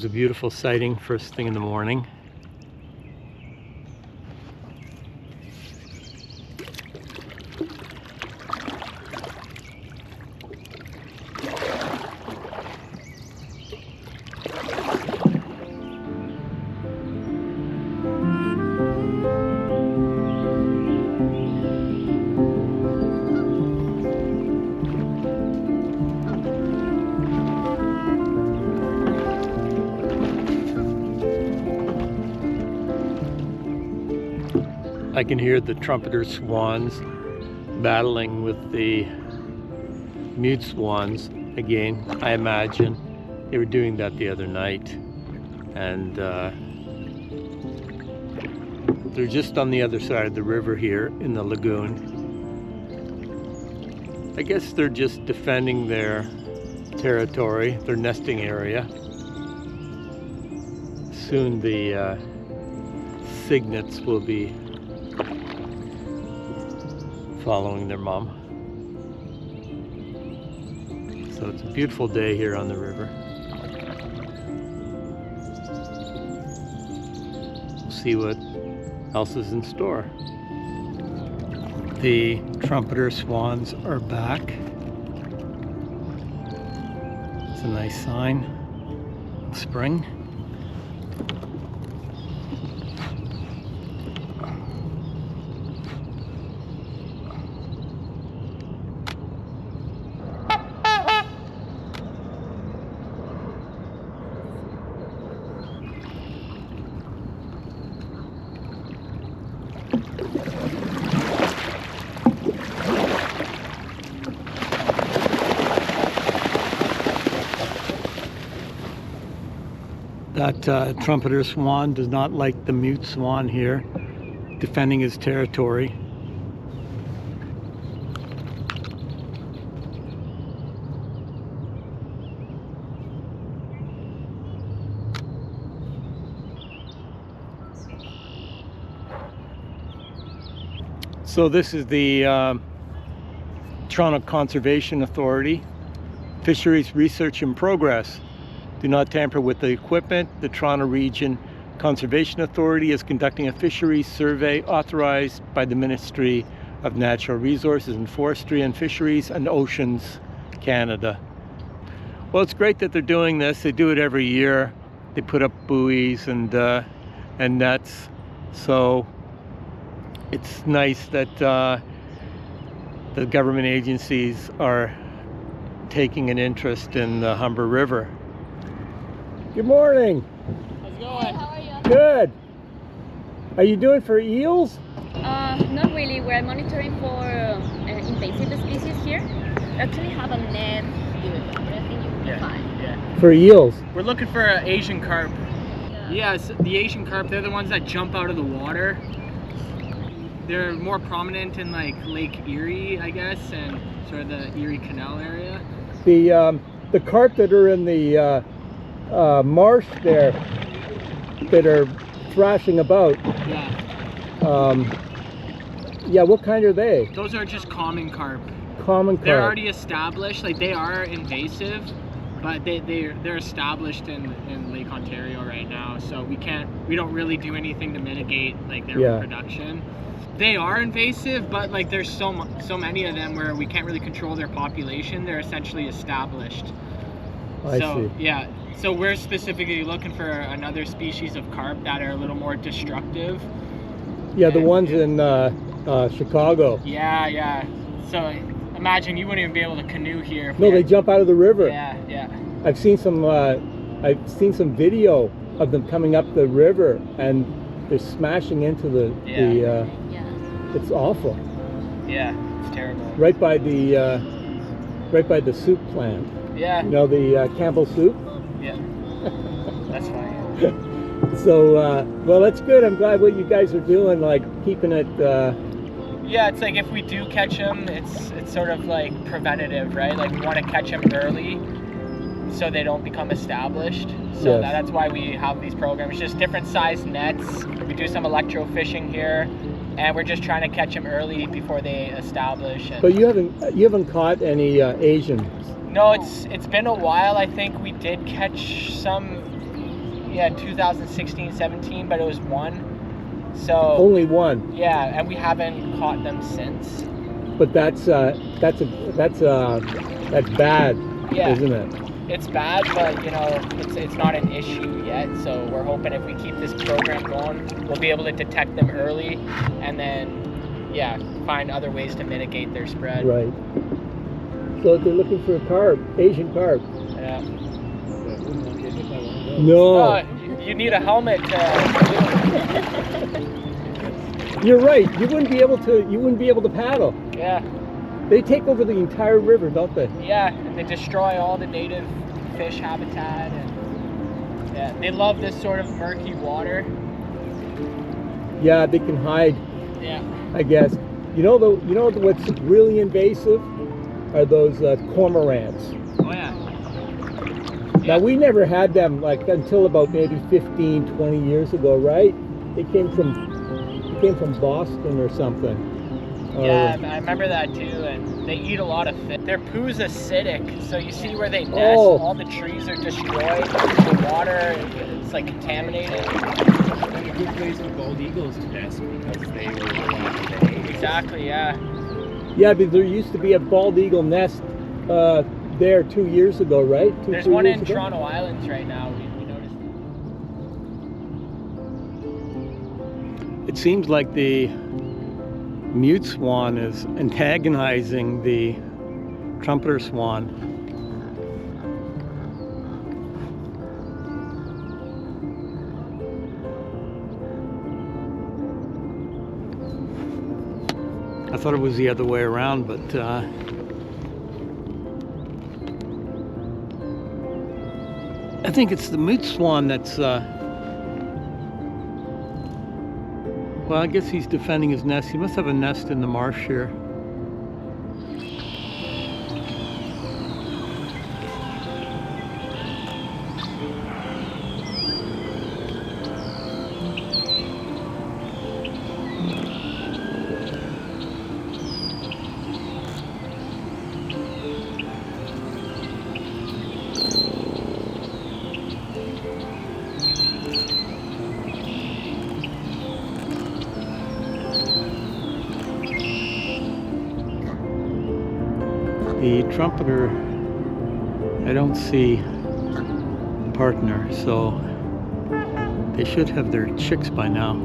was a beautiful sighting first thing in the morning. I can hear the trumpeter swans battling with the mute swans again. I imagine they were doing that the other night, and they're just on the other side of the river here in the lagoon. I guess they're just defending their territory, their nesting area. Soon the cygnets will be following their mom. So it's a beautiful day here on the river. We'll see what else is in store. The trumpeter swans are back. It's a nice sign of spring. That trumpeter swan does not like the mute swan here, defending his territory. So this is the Toronto Conservation Authority, Fisheries Research in Progress. Do not tamper with the equipment. The Toronto Region Conservation Authority is conducting a fisheries survey authorized by the Ministry of Natural Resources and Forestry and Fisheries and Oceans, Canada. Well, it's great that they're doing this. They do it every year. They put up buoys and nets. So it's nice that the government agencies are taking an interest in the Humber River. Good morning. How's it going? Hey, how are you? Good. Are you doing for eels? Not really. We're monitoring for invasive species here. We actually have a net here, but I think you'll be fine. Yeah. For eels? We're looking for Asian carp. Yeah. Yes, the Asian carp, they're the ones that jump out of the water. They're more prominent in like Lake Erie, I guess, and sort of the Erie Canal area. The carp that are in the marsh there, that are thrashing about. Yeah. Yeah, what kind are they? Those are just common carp. Common carp. They're already established. Like, they are invasive, but they're established in Lake Ontario right now. So we don't really do anything to mitigate like their reproduction. They are invasive, but like there's so many of them where we can't really control their population. They're essentially established. I see. Yeah. So we're specifically looking for another species of carp that are a little more destructive. Yeah, the ones in Chicago. Yeah. So imagine you wouldn't even be able to canoe here. No, they jump out of the river. Yeah. I've seen some video of them coming up the river, and they're smashing into the it's awful. Yeah, it's terrible. Right by the soup plant. Yeah. You know, the Campbell soup. Yeah. That's fine. So, well, that's good. I'm glad what you guys are doing, like keeping it. Yeah, it's like if we do catch them, it's sort of like preventative, right? Like we want to catch them early so they don't become established. So that's why we have these programs. Just different size nets. We do some electro fishing here, and we're just trying to catch them early before they establish. But you haven't caught any Asians. No, it's been a while. I think we did catch some Yeah, 2016, 17, but it was one. So Only one. yeah, and we haven't caught them since. But that's bad, Yeah. isn't it? It's bad, but you know, it's not an issue yet. So we're hoping if we keep this program going, we'll be able to detect them early, and then yeah, find other ways to mitigate their spread. Right. So they're looking for a carp, Asian carp. Yeah. No. Oh, you need a helmet to. You're right. You wouldn't be able to paddle. Yeah. They take over the entire river, don't they? Yeah, and they destroy all the native fish habitat, and yeah, they love this sort of murky water. Yeah, they can hide, Yeah. I guess. You know what's really invasive are those cormorants. Oh yeah. Now we never had them like until about maybe 15, 20 years ago, right? They came from Boston or something. Yeah, I remember that too, and they eat a lot of fish. Their poo's acidic, so you see where they nest, all the trees are destroyed, the water is like contaminated. And a good place for bald eagles to nest because they were the Exactly, yeah. Yeah, but there used to be a bald eagle nest there 2 years ago, right? There's one in Toronto Islands right now, we noticed. It seems like the mute swan is antagonizing the trumpeter swan. I thought it was the other way around, but I think it's the mute swan that's well, I guess he's defending his nest. He must have a nest in the marsh here. The trumpeter, I don't see partner, so they should have their chicks by now.